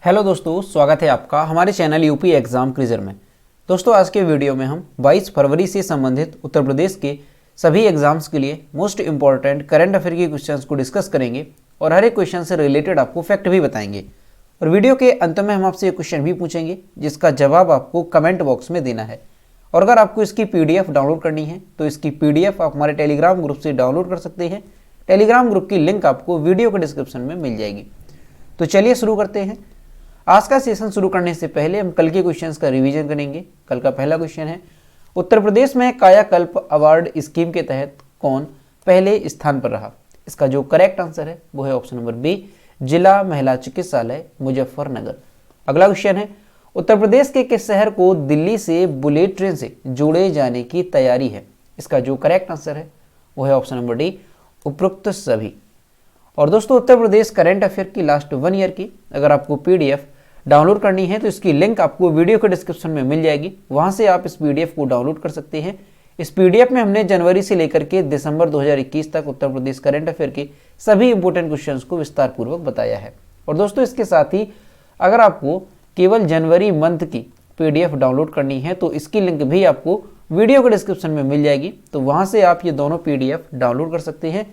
Hello दोस्तों, स्वागत है आपका हमारे चैनल यूपी एग्जाम क्विज़र में। दोस्तों, आज के वीडियो में हम 22 फरवरी से संबंधित उत्तर प्रदेश के सभी एग्जाम्स के लिए मोस्ट इंपॉर्टेंट करंट अफेयर के क्वेश्चंस को डिस्कस करेंगे और हर एक क्वेश्चन से रिलेटेड आपको फैक्ट भी बताएंगे। और वीडियो के अंत में हम आपसे एक क्वेश्चन भी पूछेंगे जिसका जवाब आपको कमेंट बॉक्स में देना है। और अगर आपको इसकी PDF डाउनलोड करनी है तो इसकी PDF आप हमारे टेलीग्राम ग्रुप से डाउनलोड कर सकते हैं। टेलीग्राम ग्रुप की लिंक आपको वीडियो के डिस्क्रिप्शन में मिल जाएगी। तो चलिए शुरू करते हैं। आज का सेशन शुरू करने से पहले हम कल के क्वेश्चंस का रिवीजन करेंगे। कल का पहला क्वेश्चन है, उत्तर प्रदेश में कायाकल्प अवार्ड स्कीम के तहत कौन पहले स्थान पर रहा? इसका जो करेक्ट आंसर है वो है ऑप्शन नंबर बी, जिला महिला चिकित्सालय मुजफ्फरनगर। अगला क्वेश्चन है, उत्तर प्रदेश के किस शहर को दिल्ली से बुलेट ट्रेन से जोड़े जाने की तैयारी है? इसका जो करेक्ट आंसर है वो है ऑप्शन नंबर डी, उपरोक्त सभी। और दोस्तों, उत्तर प्रदेश करंट अफेयर की लास्ट 1 ईयर की अगर आपको PDF डाउनलोड करनी है तो इसकी लिंक आपको वीडियो के डिस्क्रिप्शन में मिल जाएगी। वहां से आप इस PDF को डाउनलोड कर सकते हैं। इस PDF में हमने जनवरी से लेकर के दिसंबर 2021 तक उत्तर प्रदेश करंट अफेयर के सभी इंपोर्टेंट क्वेश्चंस को विस्तार पूर्वक बताया है। और दोस्तों, इसके साथ ही अगर आपको केवल जनवरी मंथ की PDF डाउनलोड करनी है तो इसकी लिंक भी आपको वीडियो के डिस्क्रिप्शन में मिल जाएगी। तो वहाँ से आप ये दोनों PDF डाउनलोड कर सकते हैं।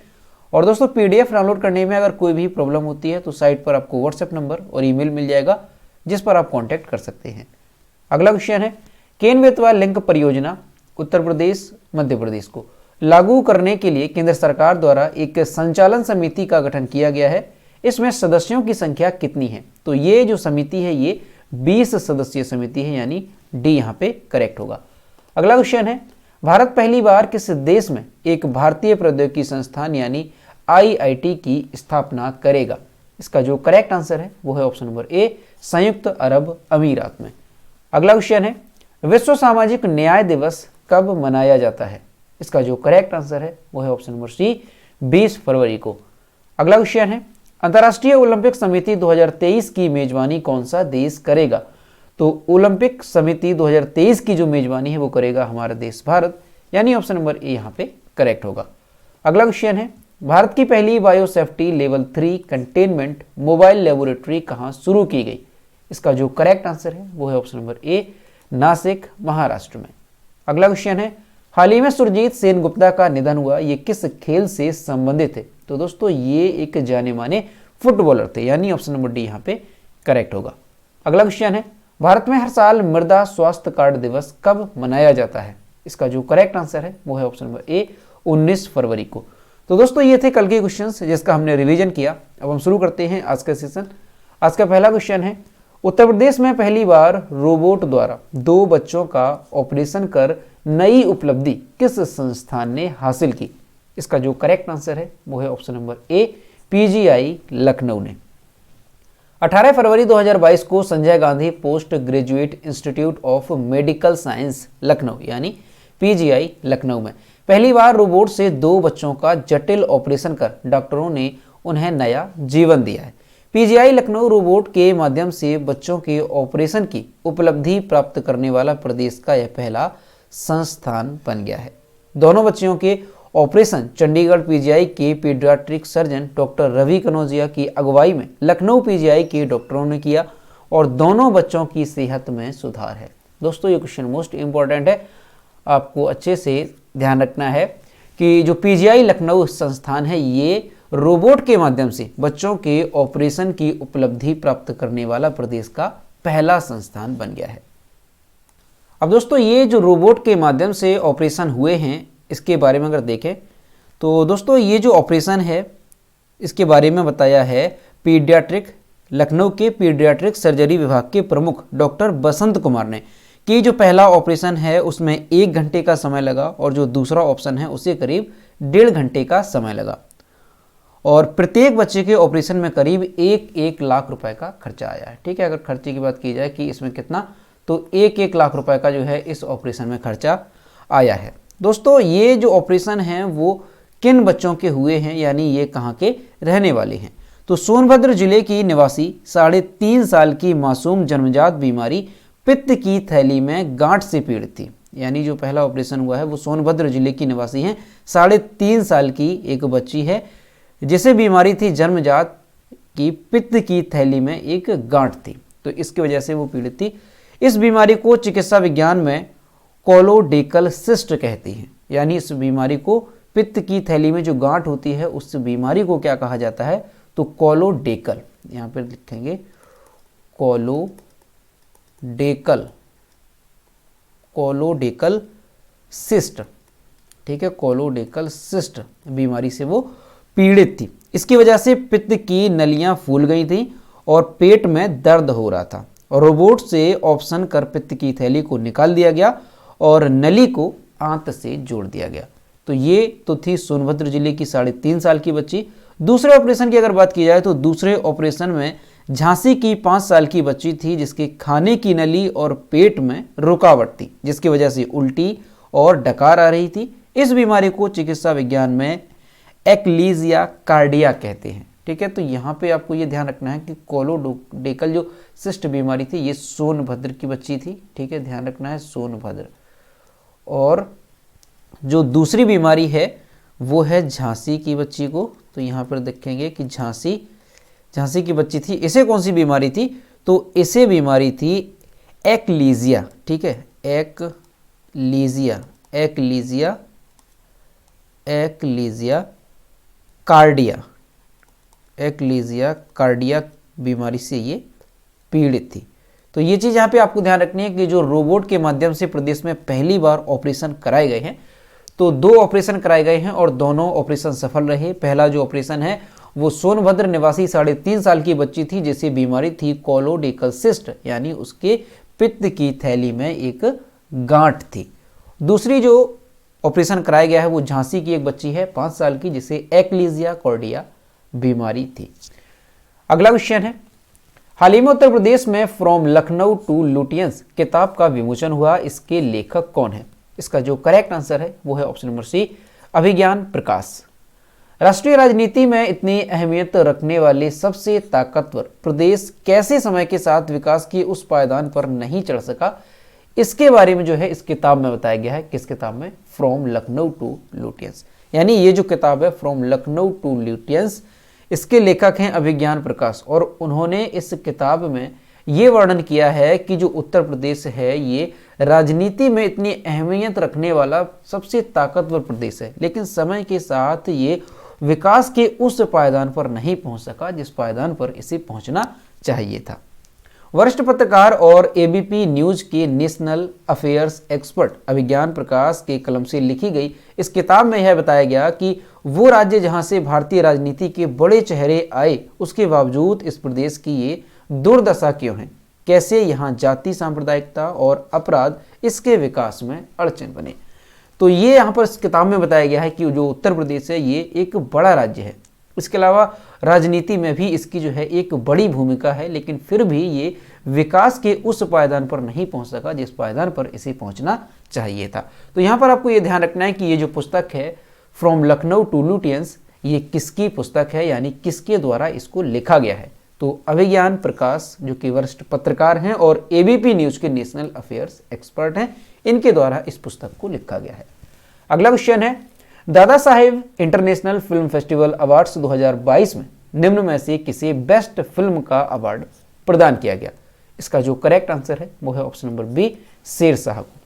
और दोस्तों, PDF डाउनलोड करने में अगर कोई भी प्रॉब्लम होती है तो साइट पर आपको WhatsApp नंबर और ईमेल मिल जाएगा जिस पर आप कांटेक्ट कर सकते हैं। अगला क्वेश्चन है, केन बेतवा लिंक परियोजना उत्तर प्रदेश मध्य प्रदेश को लागू करने के लिए केंद्र सरकार द्वारा एक संचालन समिति का गठन किया गया है। इसमें सदस्यों की संख्या कितनी है? तो ये जो समिति है ये 20 सदस्यीय समिति है, यानी डी यहाँ पे करेक्ट होगा। अगला क्वेश्चन है, भारत पहली बार किस देश में एक भारतीय प्रौद्योगिकी संस्थान यानी IIT की स्थापना करेगा? इसका जो करेक्ट आंसर है वो है ऑप्शन नंबर ए, संयुक्त अरब अमीरात में। अगला क्वेश्चन है, विश्व सामाजिक न्याय दिवस कब मनाया जाता है? इसका जो करेक्ट आंसर है वो है ऑप्शन नंबर सी, 20 फरवरी को। अगला क्वेश्चन है, अंतर्राष्ट्रीय ओलंपिक समिति 2023 की मेजबानी कौन सा देश करेगा? तो ओलंपिक समिति 2023 की जो मेजबानी है वो करेगा हमारा देश भारत, यानी ऑप्शन नंबर ए यहाँ पे करेक्ट होगा। अगला क्वेश्चन है, भारत की पहली biosafety level 3 containment mobile laboratory कहाँ शुरू की गई? इसका जो करेक्ट आंसर है वो है ऑप्शन नंबर ए, नासिक महाराष्ट्र में। अगला क्वेश्चन है, हाल ही में सुरजीत सेनगुप्ता का निधन हुआ, ये किस खेल से संबंधित है? तो दोस्तों, ये एक जाने माने फुटबॉलर थे, यानी ऑप्शन नंबर डी यहाँ पे करेक्ट होगा। अगला क्वेश्चन है, भारत में हर साल मृदा स्वास्थ्य कार्ड दिवस कब मनाया जाता है? इसका जो करेक्ट आंसर है वो है ऑप्शन नंबर ए, 19 फरवरी को। तो दोस्तों, ये थे कल के क्वेश्चंस जिसका हमने रिवीजन किया। अब हम शुरू करते हैं आज का सेशन। आज का पहला क्वेश्चन है, उत्तर प्रदेश में पहली बार रोबोट द्वारा 2 बच्चों का ऑपरेशन कर नई उपलब्धि किस संस्थान ने हासिल की? इसका जो करेक्ट आंसर है वो है ऑप्शन नंबर ए, PGI लखनऊ ने। 18 फरवरी 2022 को Sanjay Gandhi post graduate institute of medical science Lucknow यानी PGI लखनऊ में पहली बार रोबोट से 2 बच्चों का जटिल ऑपरेशन कर डॉक्टरों ने उन्हें नया जीवन दिया है। PGI लखनऊ रोबोट के माध्यम से बच्चों के ऑपरेशन की उपलब्धि प्राप्त करने वाला प्रदेश का यह पहला संस्थान बन गया है। दोनों बच्चियों के ऑपरेशन चंडीगढ़ PGI के paediatric surgeon doctor Ravi Kanaujia की अगुवाई में लखनऊ PGI के डॉक्टरों ने किया और दोनों बच्चों की सेहत में सुधार है। दोस्तों, ये क्वेश्चन मोस्ट इंपॉर्टेंट है, आपको अच्छे से ध्यान रखना है कि जो PGI लखनऊ संस्थान है ये रोबोट के माध्यम से बच्चों के ऑपरेशन की उपलब्धि प्राप्त करने वाला प्रदेश का पहला संस्थान बन गया है। अब दोस्तों, ये जो रोबोट के माध्यम से ऑपरेशन हुए हैं इसके बारे में अगर देखें तो दोस्तों, ये जो ऑपरेशन है इसके बारे में बताया है लखनऊ के पीडियाट्रिक सर्जरी विभाग के प्रमुख डॉक्टर बसंत कुमार ने कि जो पहला ऑपरेशन है उसमें 1 घंटे का समय लगा और जो दूसरा ऑप्शन है उसे करीब 1.5 घंटे का समय लगा और प्रत्येक बच्चे के ऑपरेशन में करीब 1 लाख रुपए का खर्चा आया है। ठीक है, अगर खर्चे की बात की जाए कि इसमें कितना, तो 1 लाख रुपए का जो है इस ऑपरेशन में खर्चा आया है। दोस्तों, ये जो ऑपरेशन है वो किन बच्चों के हुए हैं, यानी ये कहाँ के रहने वाले हैं? तो सोनभद्र जिले की निवासी 3.5 साल की मासूम जन्मजात बीमारी पित्त की थैली में गांठ से पीड़ित थी, यानी जो पहला ऑपरेशन हुआ है वो सोनभद्र जिले की निवासी हैं, 3.5 साल की एक बच्ची है जिसे बीमारी थी जन्मजात कि पित्त की थैली में एक गांठ थी, तो इसकी वजह से वो पीड़ित थी। इस बीमारी को चिकित्सा विज्ञान में कोलोडेकल सिस्ट कहती हैं, यानी इस बीमारी को, पित्त की थैली में जो गांठ होती है उस बीमारी को क्या कहा जाता है, तो कोलोडेकल, यहाँ पर लिखेंगे कोलोडेकल सिस्ट, ठीक है, कोलोडेकल सिस्ट बीमारी से वो पीड़ित थी। इसकी वजह से पित्त की नलियां फूल गई थी और पेट में दर्द हो रहा था। रोबोट से ऑप्शन कर पित्त की थैली को निकाल दिया गया और नली को आंत से जोड़ दिया गया। तो ये तो थी सोनभद्र जिले की 3.5 साल की बच्ची। दूसरे ऑपरेशन की अगर बात की जाए तो दूसरे ऑपरेशन में झांसी की 5 साल की बच्ची थी जिसके खाने की नली और पेट में रुकावट थी, जिसकी वजह से उल्टी और डकार आ रही थी। इस बीमारी को चिकित्सा विज्ञान में एक्लीजिया कार्डिया कहते हैं, ठीक है। तो यहाँ पे आपको ये ध्यान रखना है कि कोलोडेकल जो सिस्ट बीमारी थी ये सोनभद्र की बच्ची थी, ठीक है, ध्यान रखना है सोनभद्र। और जो दूसरी बीमारी है वो है झांसी की बच्ची को, तो यहाँ पर देखेंगे कि झांसी की बच्ची थी, इसे कौन सी बीमारी थी, तो इसे बीमारी थी एक्लीजिया, ठीक है, एक्लीजिया कार्डिया बीमारी से ये पीड़ित थी। तो ये चीज़ यहाँ पे आपको ध्यान रखनी है कि जो रोबोट के माध्यम से प्रदेश में पहली बार ऑपरेशन कराए गए हैं, तो 2 ऑपरेशन कराए गए हैं और दोनों ऑपरेशन सफल रहे। पहला जो ऑपरेशन है वो सोनभद्र निवासी 3.5 साल की बच्ची थी जिसे बीमारी थी कोलोडेकल सिस्ट, यानी उसके पित्त की थैली में एक गांठ थी। दूसरी जो ऑपरेशन कराया गया है वो झांसी की एक बच्ची है 5 साल की जिसे एक्लीजिया कार्डिया बीमारी थी। अगला क्वेश्चन है, हाल ही में उत्तर प्रदेश में फ्रॉम लखनऊ टू लुटियंस किताब का विमोचन हुआ, इसके लेखक कौन है? इसका जो करेक्ट आंसर है वो है ऑप्शन नंबर सी, अभिज्ञान प्रकाश। राष्ट्रीय राजनीति में इतनी अहमियत रखने वाले सबसे ताकतवर प्रदेश कैसे समय के साथ विकास की उस पायदान पर नहीं चढ़ सका, इसके बारे में जो है इस किताब में बताया गया है। किस किताब में? फ्रॉम लखनऊ टू लुटियंस, यानी ये जो किताब है फ्रॉम लखनऊ टू लुटियंस, इसके लेखक हैं अभिज्ञान प्रकाश। और उन्होंने इस किताब में ये वर्णन किया है कि जो उत्तर प्रदेश है ये राजनीति में इतनी अहमियत रखने वाला सबसे ताकतवर प्रदेश है, लेकिन समय के साथ ये विकास के उस पायदान पर नहीं पहुंच सका जिस पायदान पर इसे पहुंचना चाहिए था। वरिष्ठ पत्रकार और एबीपी न्यूज के नेशनल अफेयर्स एक्सपर्ट अभिज्ञान प्रकाश के कलम से लिखी गई इस किताब में यह बताया गया कि वो राज्य जहां से भारतीय राजनीति के बड़े चेहरे आए उसके बावजूद इस प्रदेश की ये दुर्दशा क्यों है, कैसे यहाँ जाति सांप्रदायिकता और अपराध इसके विकास में अड़चन बने। तो ये यहाँ पर इस किताब में बताया गया है कि जो उत्तर प्रदेश है ये एक बड़ा राज्य है, इसके अलावा राजनीति में भी इसकी जो है एक बड़ी भूमिका है, लेकिन फिर भी ये विकास के उस पायदान पर नहीं पहुंच सका जिस पायदान पर इसे पहुंचना चाहिए था। तो यहाँ पर आपको ये ध्यान रखना है कि ये जो पुस्तक है फ्रॉम लखनऊ टू लुटियंस, ये किसकी पुस्तक है, यानी किसके द्वारा इसको लिखा गया है। तो अभिज्ञान प्रकाश जो कि वरिष्ठ पत्रकार हैं और एबीपी न्यूज के नेशनल अफेयर्स एक्सपर्ट हैं, इनके द्वारा इस पुस्तक को लिखा गया है। अगला क्वेश्चन है, Dada Saheb international film festival awards 2022 में निम्न में से किसे बेस्ट फिल्म का अवार्ड प्रदान किया गया? इसका जो करेक्ट आंसर है वो है ऑप्शन नंबर बी, शेरशाह को।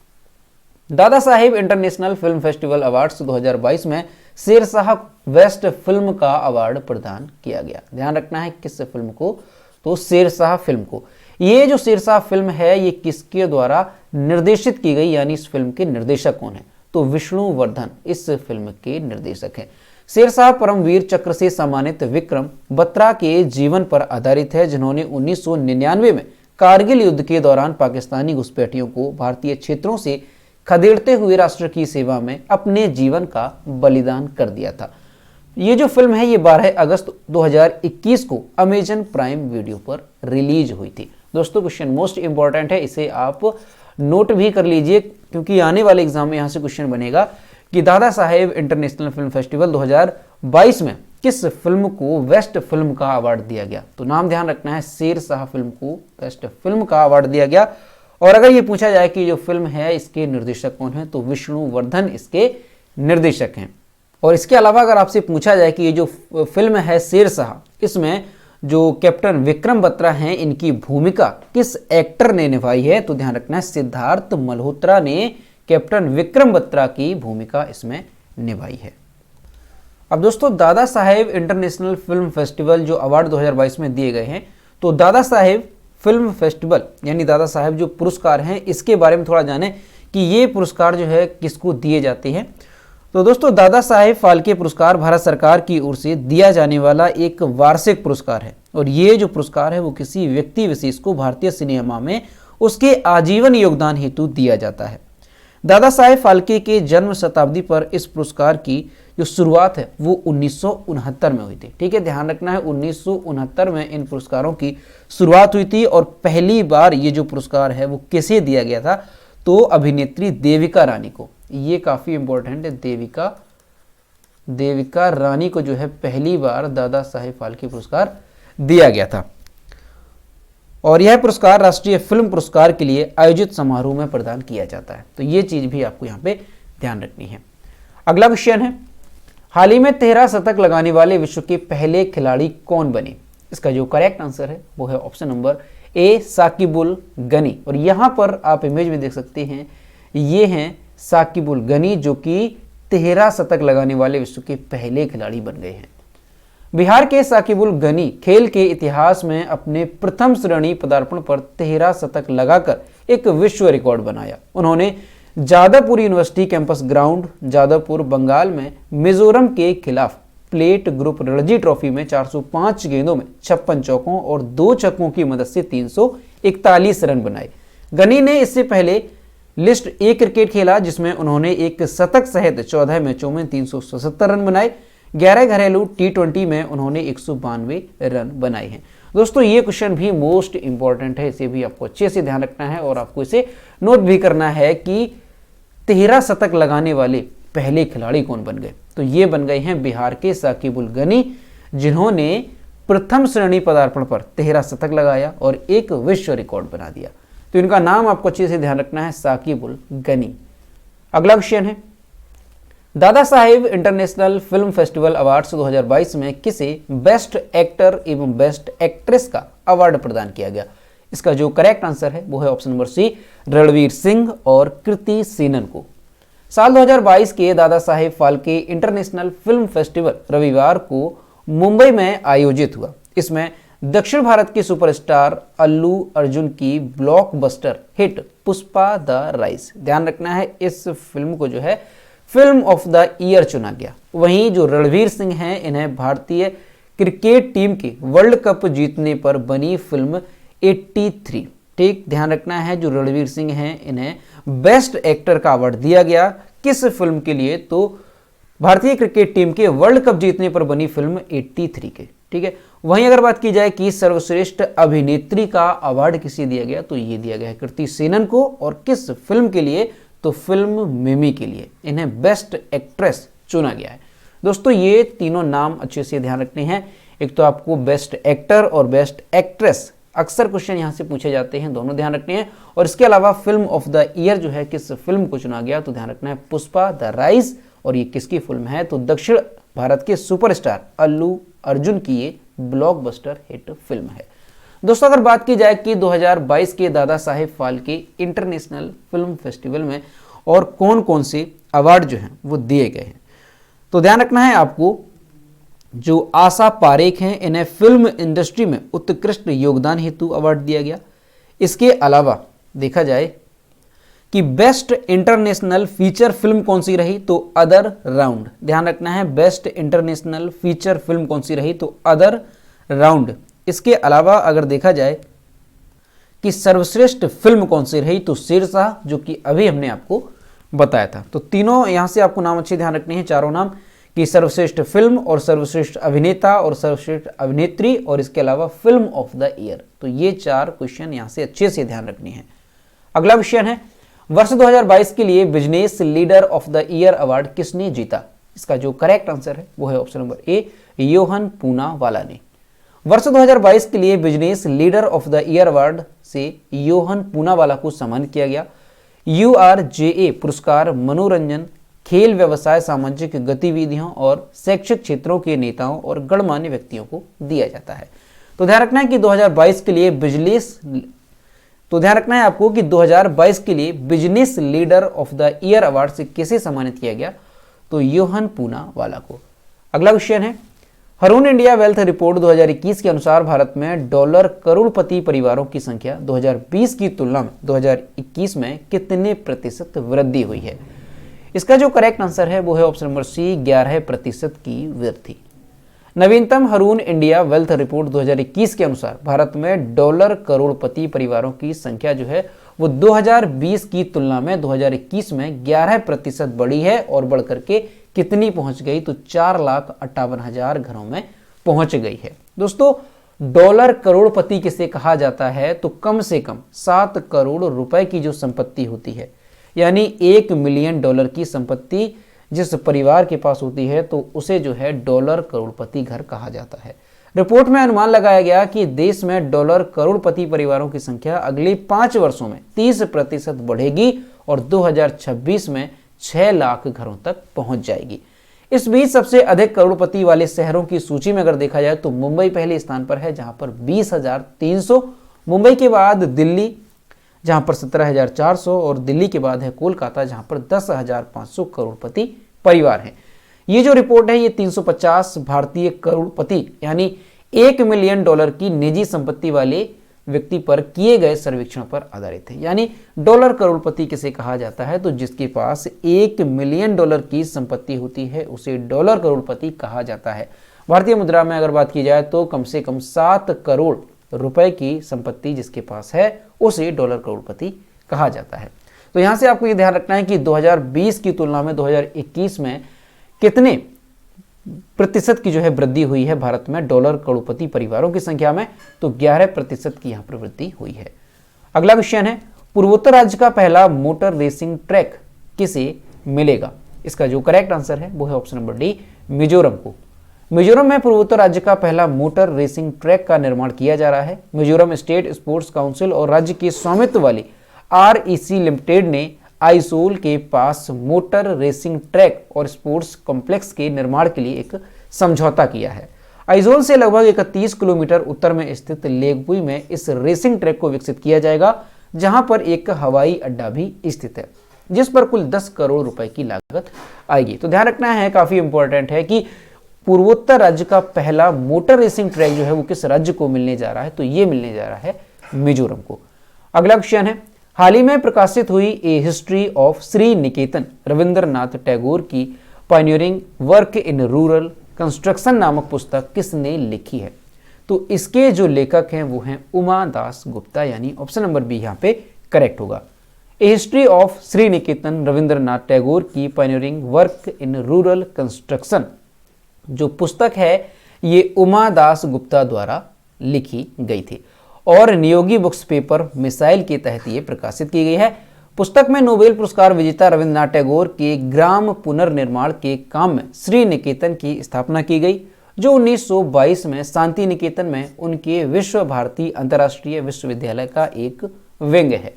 Dada Saheb international film festival awards 2022 में शेरशाह बेस्ट फिल्म का अवार्ड प्रदान किया गया। ध्यान रखना है किस फिल्म को, तो शेरशाह फिल्म को। ये जो शेरशाह फिल्म है ये किसके द्वारा निर्देशित की गई, यानी इस फिल्म के निर्देशक कौन है? तो विष्णुवर्धन इस फिल्म के निर्देशक हैं। शेरशाह परमवीर चक्र से सम्मानित विक्रम बत्रा के जीवन पर आधारित है, जिन्होंने 1999 में कारगिल युद्ध के दौरान पाकिस्तानी घुसपैठियों को भारतीय क्षेत्रों से खदेड़ते हुए राष्ट्र की सेवा में अपने जीवन का बलिदान कर दिया था। ये जो फिल्म है ये 12 अगस्त 2021 को अमेजन प्राइम वीडियो पर रिलीज हुई थी। दोस्तों क्वेश्चन मोस्ट इंपॉर्टेंट है, इसे आप नोट भी कर लीजिए क्योंकि आने वाले एग्जाम में यहाँ से क्वेश्चन बनेगा कि Dada Saheb international film festival 2022 में किस फिल्म को बेस्ट फिल्म का अवार्ड दिया गया। तो नाम ध्यान रखना है, शेरशाह फिल्म को बेस्ट फिल्म का अवार्ड दिया गया। और अगर ये पूछा जाए कि जो फिल्म है इसके निर्देशक कौन है, तो विष्णुवर्धन इसके निर्देशक हैं। और इसके अलावा अगर आपसे पूछा जाए कि ये जो फिल्म है शेरशाह, इसमें जो कैप्टन विक्रम बत्रा हैं इनकी भूमिका किस एक्टर ने निभाई है? तो ध्यान रखना है सिद्धार्थ मल्होत्रा ने कैप्टन विक्रम बत्रा की भूमिका इसमें निभाई है। अब दोस्तों Dada Saheb international film festival जो अवार्ड 2022 में दिए गए हैं, तो दादा साहेब फिल्म फेस्टिवल यानी दादा साहेब जो पुरस्कार हैं इसके बारे में थोड़ा जानें कि ये पुरस्कार जो है किसको दिए जाते हैं। तो दोस्तों दादा साहेब फाल्के पुरस्कार भारत सरकार की ओर से दिया जाने वाला एक वार्षिक पुरस्कार है और ये जो पुरस्कार है वो किसी व्यक्ति विशेष को भारतीय सिनेमा में उसके आजीवन योगदान हेतु दिया जाता है। दादा साहेब फाल्के के जन्म शताब्दी पर इस पुरस्कार की जो शुरुआत है वो 1969 में हुई थी। ठीक है, ध्यान रखना है 1969 में इन पुरस्कारों की शुरुआत हुई थी और पहली बार ये जो पुरस्कार है वो किसे दिया गया था? तो अभिनेत्री देविका रानी को। ये काफी इंपॉर्टेंट है, देविका रानी को जो है पहली बार दादा साहेब फाल्के पुरस्कार दिया गया था और यह पुरस्कार राष्ट्रीय फिल्म पुरस्कार के लिए आयोजित समारोह में प्रदान किया जाता है। तो ये चीज भी आपको यहाँ पे ध्यान रखनी है। अगला क्वेश्चन है, हाल ही में 13 शतक लगाने वाले विश्व के पहले खिलाड़ी कौन बने? इसका जो करेक्ट आंसर है वो है option number A Saqibul Gani. और यहां पर आप इमेज में देख सकते हैं ये हैं साकिबुल गनी जो कि 13 शतक लगाने वाले विश्व के पहले खिलाड़ी बन गए हैं। बिहार के साकिबुल गनी खेल के इतिहास में अपने प्रथम श्रेणी पदार्पण पर 13 शतक लगाकर एक विश्व रिकॉर्ड बनाया। उन्होंने Jadavpur university campus ground Jadavpur Bengal में मिजोरम के खिलाफ प्लेट ग्रुप रणजी ट्रॉफी में 405 गेंदों में 56 चौकों और 2 छक्कों की मदद से 341 रन बनाए। गनी ने इससे पहले लिस्ट ए क्रिकेट खेला जिसमें उन्होंने एक शतक सहित 14 मैचों में 377 रन बनाए। 11 घरेलू T20 में उन्होंने 192 रन बनाए हैं। दोस्तों ये क्वेश्चन भी मोस्ट इंपॉर्टेंट है, इसे भी आपको अच्छे से ध्यान रखना है और आपको इसे नोट भी करना है कि 13 शतक लगाने वाले पहले खिलाड़ी कौन बन गए? तो ये बन गए हैं बिहार के साकिबुल गनी जिन्होंने प्रथम श्रेणी पदार्पण पर 13 शतक लगाया और एक विश्व रिकॉर्ड बना दिया। तो इनका नाम आपको अच्छे से ध्यान रखना है, साकिबुल गनी। अगला क्वेश्चन है, Dada Saheb international film festival awards 2022 में किसे बेस्ट एक्टर एवं बेस्ट एक्ट्रेस का अवार्ड प्रदान किया गया? इसका जो करेक्ट आंसर है वो है option number C Ranveer Singh और कृति सेनन को। साल 2022 के Dada Saheb Phalke international film festival रविवार को मुंबई में आयोजित हुआ। इसमें दक्षिण भारत के सुपरस्टार अल्लू अर्जुन की blockbuster hit Pushpa the rise, ध्यान रखना है इस फिल्म को जो है फिल्म ऑफ द ईयर चुना गया। वहीं जो रणवीर सिंह हैं इन्हें भारतीय क्रिकेट टीम के वर्ल्ड कप जीतने पर बनी फिल्म 83, ठीक ध्यान रखना है जो रणवीर सिंह हैं इन्हें बेस्ट एक्टर का अवार्ड दिया गया। किस फिल्म के लिए? तो भारतीय क्रिकेट टीम के वर्ल्ड कप जीतने पर बनी फिल्म 83 के। ठीक है, वहीं अगर बात की जाए कि सर्वश्रेष्ठ अभिनेत्री का अवार्ड किसे दिया गया तो ये दिया गया है कृति सेनन को। और किस फिल्म के लिए? तो फिल्म मिमी के लिए इन्हें बेस्ट एक्ट्रेस चुना गया है। दोस्तों ये तीनों नाम अच्छे से ध्यान रखने हैं, एक तो आपको बेस्ट एक्टर और बेस्ट एक्ट्रेस अक्सर क्वेश्चन यहां से पूछे जाते हैं, दोनों ध्यान रखने हैं। और इसके अलावा फिल्म ऑफ द ईयर जो है किस फिल्म को चुना गया तो ध्यान रखना है पुष्पा द राइज। और ये किसकी फिल्म है? तो दक्षिण भारत के सुपरस्टार अल्लू अर्जुन की ये ब्लॉकबस्टर हिट फिल्म है। दोस्तों अगर बात की जाए कि 2022 के Dada Saheb Phalke international film festival में और कौन कौन से अवार्ड जो हैं वो दिए गए हैं, तो ध्यान रखना है आपको जो आशा पारेख हैं इन्हें फिल्म इंडस्ट्री में उत्कृष्ट योगदान हेतु अवार्ड दिया गया। इसके अलावा देखा जाए कि बेस्ट इंटरनेशनल फीचर फिल्म कौन सी रही तो अदर राउंड, ध्यान रखना है बेस्ट इंटरनेशनल फीचर फिल्म कौन सी रही तो अदर राउंड। इसके अलावा अगर देखा जाए कि सर्वश्रेष्ठ फिल्म कौन सी रही तो शेरशाह, जो कि अभी हमने आपको बताया था। तो तीनों यहां से आपको नाम अच्छे ध्यान रखने हैं, चारों नाम कि सर्वश्रेष्ठ फिल्म और सर्वश्रेष्ठ अभिनेता और सर्वश्रेष्ठ अभिनेत्री और इसके अलावा फिल्म ऑफ द ईयर। तो ये 4 क्वेश्चन यहां से अच्छे से ध्यान रखने हैं। अगला क्वेश्चन है, वर्ष 2022 के लिए business leader of the year award किसने जीता? इसका जो करेक्ट आंसर है वो है ऑप्शन नंबर ए योहन पूनावाला ने। वर्ष 2022 के लिए business leader of the year award से योहन पूनावाला को सम्मानित किया गया। URJA पुरस्कार मनोरंजन, खेल, व्यवसाय, सामाजिक गतिविधियों और शैक्षिक क्षेत्रों के नेताओं और गणमान्य व्यक्तियों को दिया जाता है। तो ध्यान रखना है कि 2022 के लिए आपको कि 2022 के लिए business leader of the year award से किसे सम्मानित किया गया, तो योहन पूनावाला को। अगला क्वेश्चन है, हरून इंडिया वेल्थ रिपोर्ट 2021 के अनुसार भारत में डॉलर करोड़पति परिवारों की संख्या 2020 की तुलना में 2021 में कितने प्रतिशत वृद्धि हुई है। इसका जो करेक्ट आंसर है वो है ऑप्शन नंबर सी, 11% की वृद्धि। नवीनतम हरून इंडिया वेल्थ रिपोर्ट 2021 के अनुसार भारत में डॉलर करोड़पति परिवारों की संख्या जो है वो 2020 की तुलना में 2021 में 11% बढ़ी है और बढ़कर के कितनी पहुंच गई, तो 4,58,000 घरों में पहुंच गई है। दोस्तों, डॉलर करोड़पति किसे कहा जाता है, तो कम से कम 7 करोड़ रुपए की जो संपत्ति होती है, यानी 1 मिलियन डॉलर की संपत्ति जिस परिवार के पास होती है तो उसे जो है डॉलर करोड़पति घर कहा जाता है। रिपोर्ट में अनुमान लगाया गया कि देश में डॉलर करोड़पति परिवारों की संख्या अगले 5 वर्षों में 30% बढ़ेगी और 2026 में 6 लाख घरों तक पहुंच जाएगी। इस बीच सबसे अधिक करोड़पति वाले शहरों की सूची में अगर देखा जाए तो मुंबई पहले स्थान पर है जहां पर 20,300, मुंबई के बाद दिल्ली जहां पर 17,400 और दिल्ली के बाद है कोलकाता जहां पर 10,500 करोड़पति परिवार हैं। ये जो रिपोर्ट है ये 350 भारतीय करोड़पति यानी 1 मिलियन डॉलर की निजी संपत्ति वाले व्यक्ति पर किए गए सर्वेक्षण पर आधारित है। यानी डॉलर करोड़पति किसे कहा जाता है, तो जिसके पास 1 मिलियन डॉलर की संपत्ति होती है उसे डॉलर करोड़पति कहा जाता है। भारतीय मुद्रा में अगर बात की जाए तो कम से कम 7 करोड़ रुपए की संपत्ति जिसके पास है उसे डॉलर करोड़पति कहा जाता है। तो यहां से आपको ये ध्यान रखना है कि 2020 की तुलना में 2021 में कितने प्रतिशत की जो है वृद्धि हुई है भारत में डॉलर करोड़पति परिवारों की संख्या में, तो 11% की यहां पर वृद्धि हुई है। अगला क्वेश्चन है, पूर्वोत्तर राज्य का पहला मोटर रेसिंग ट्रैक किसे मिलेगा। इसका जो करेक्ट आंसर है वो है ऑप्शन नंबर डी, मिजोरम को। मिजोरम में पूर्वोत्तर राज्य का पहला मोटर रेसिंग ट्रैक का निर्माण किया जा रहा है। मिजोरम स्टेट स्पोर्ट्स काउंसिल और राज्य के स्वामित्व वाली REC लिमिटेड ने आइसोल के पास मोटर रेसिंग ट्रैक और स्पोर्ट्स कॉम्प्लेक्स के निर्माण के लिए एक समझौता किया है। आइसोल से लगभग 31 किलोमीटर उत्तर में स्थित लेगपुई में इस रेसिंग ट्रैक को विकसित किया जाएगा, जहां पर एक हवाई अड्डा भी स्थित है जिस पर कुल 10 करोड़ रुपए की लागत आएगी। तो ध्यान रखना है, काफी इंपॉर्टेंट है कि पूर्वोत्तर राज्य का पहला मोटर रेसिंग ट्रैक जो है वो किस राज्य को मिलने जा रहा है, तो ये मिलने जा रहा है मिजोरम को। अगला क्वेश्चन है, हाल ही में प्रकाशित हुई ए हिस्ट्री ऑफ श्री निकेतन रविंद्रनाथ टैगोर की pioneering work in rural construction नामक पुस्तक किसने लिखी है। तो इसके जो लेखक हैं वो हैं उमा दास गुप्ता, यानी ऑप्शन नंबर बी यहाँ पे करेक्ट होगा। ए हिस्ट्री ऑफ श्री निकेतन रविंद्रनाथ टैगोर की pioneering work in rural construction जो पुस्तक है ये उमा दास गुप्ता द्वारा लिखी गई थी और नियोगी बुक्स पेपर मिसाइल के तहत ये प्रकाशित की गई है। पुस्तक में नोबेल पुरस्कार विजेता रविंद्रनाथ टैगोर के ग्राम पुनर्निर्माण के काम में श्री निकेतन की स्थापना की गई, जो 1922 में शांति निकेतन में उनके विश्व भारती अंतर्राष्ट्रीय विश्वविद्यालय का एक विंग है,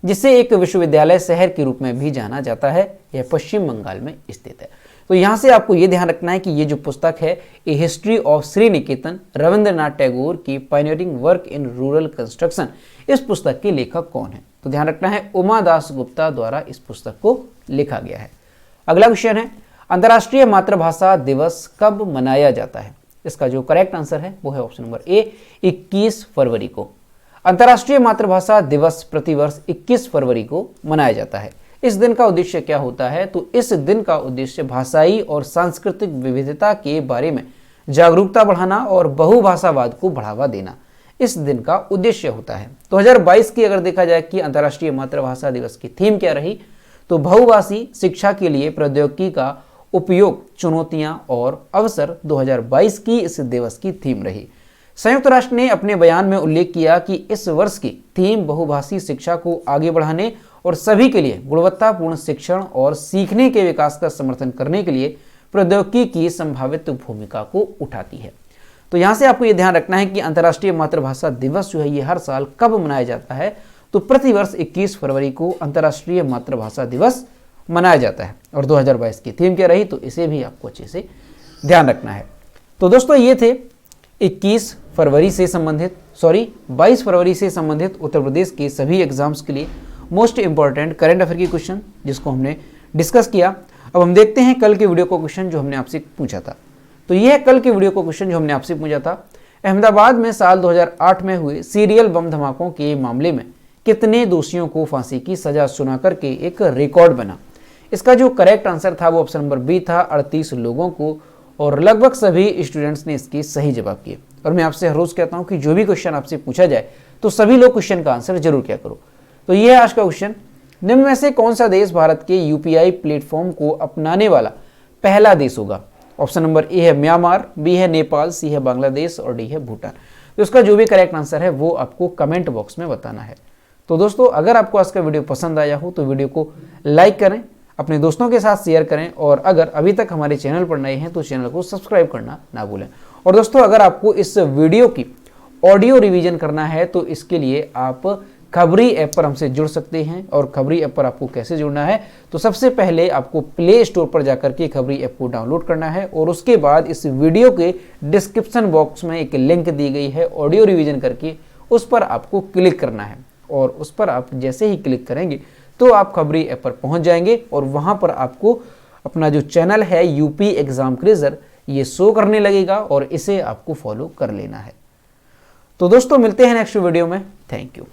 जिसे एक विश्वविद्यालय शहर के रूप में भी जाना जाता है। यह पश्चिम बंगाल में स्थित है। तो यहाँ से आपको ये ध्यान रखना है कि ये जो पुस्तक है ए हिस्ट्री ऑफ श्री निकेतन रविंद्रनाथ टैगोर की pioneering work in rural construction, इस पुस्तक के लेखक कौन है, तो ध्यान रखना है उमा दास गुप्ता द्वारा इस पुस्तक को लिखा गया है। अगला क्वेश्चन है, अंतर्राष्ट्रीय मातृभाषा दिवस कब मनाया जाता है। इसका जो करेक्ट आंसर है वो है ऑप्शन नंबर ए, 21 फरवरी को। अंतर्राष्ट्रीय मातृभाषा दिवस प्रतिवर्ष 21 फरवरी को मनाया जाता है। इस दिन का उद्देश्य क्या होता है, तो इस दिन का उद्देश्य भाषाई और सांस्कृतिक विविधता के बारे में जागरूकता बढ़ाना और बहुभाषावाद को बढ़ावा देना इस दिन का उद्देश्य होता है। 2022 की अगर देखा जाए कि अंतर्राष्ट्रीय मातृभाषा दिवस की थीम क्या रही, तो बहुभाषी शिक्षा के लिए प्रौद्योगिकी का उपयोग, चुनौतियां और अवसर 2022 की इस दिवस की थीम रही। संयुक्त राष्ट्र ने अपने बयान में उल्लेख किया कि इस वर्ष की थीम बहुभाषी शिक्षा को आगे बढ़ाने और सभी के लिए गुणवत्तापूर्ण शिक्षण और सीखने के विकास का समर्थन करने के लिए प्रौद्योगिकी की संभावित भूमिका को उठाती है। तो यहाँ से आपको ये ध्यान रखना है कि अंतर्राष्ट्रीय मातृभाषा दिवस जो है ये हर साल कब मनाया जाता है, तो प्रतिवर्ष 21 फरवरी को अंतर्राष्ट्रीय मातृभाषा दिवस मनाया जाता है। और 2022 की थीम क्या रही, तो इसे भी आपको अच्छे से ध्यान रखना है। तो दोस्तों ये थे 22 फरवरी से संबंधित उत्तर प्रदेश के सभी एग्जाम्स के लिए मोस्ट इंपॉर्टेंट करंट अफेयर की क्वेश्चन जिसको हमने डिस्कस किया। अब हम देखते हैं कल के वीडियो को क्वेश्चन जो हमने आपसे पूछा था। तो यह है कल के वीडियो को क्वेश्चन जो हमने आपसे पूछा था, अहमदाबाद में साल 2008 में हुए सीरियल बम धमाकों के मामले में कितने दोषियों को फांसी की सजा सुना करके एक रिकॉर्ड बना। इसका जो करेक्ट आंसर था वो ऑप्शन नंबर बी था, 38 लोगों को, और लगभग सभी स्टूडेंट्स ने इसके सही जवाब किए। और मैं आपसे हर रोज कहता हूं कि जो भी क्वेश्चन आपसे पूछा जाए तो सभी लोग क्वेश्चन का आंसर जरूर किया करो। तो ये है आज का क्वेश्चन, निम्न में से कौन सा देश भारत के यूपीआई प्लेटफॉर्म को अपनाने वाला पहला देश होगा। ऑप्शन नंबर ए है म्यांमार, बी है नेपाल, सी है बांग्लादेश और डी है भूटान। तो इसका जो भी करेक्ट आंसर है वो आपको कमेंट बॉक्स में बताना है। तो दोस्तों अगर आपको आज का वीडियो पसंद आया हो तो वीडियो को लाइक करें, अपने दोस्तों के साथ शेयर करें, और अगर अभी तक हमारे चैनल पर नए हैं तो चैनल को सब्सक्राइब करना ना भूलें। और दोस्तों अगर आपको इस वीडियो की ऑडियो रिवीजन करना है तो इसके लिए आप खबरी ऐप पर हमसे जुड़ सकते हैं। और खबरी ऐप पर आपको कैसे जुड़ना है, तो सबसे पहले आपको प्ले स्टोर पर जाकर के खबरी ऐप को डाउनलोड करना है और उसके बाद इस वीडियो के डिस्क्रिप्शन बॉक्स में एक लिंक दी गई है ऑडियो रिवीजन करके, उस पर आपको क्लिक करना है। और उस पर आप जैसे ही क्लिक करेंगे तो आप खबरी ऐप पर पहुंच जाएंगे और वहां पर आपको अपना जो चैनल है यूपी एग्जाम क्विज़र ये शो करने लगेगा और इसे आपको फॉलो कर लेना है। तो दोस्तों मिलते हैं नेक्स्ट वीडियो में। Thank you.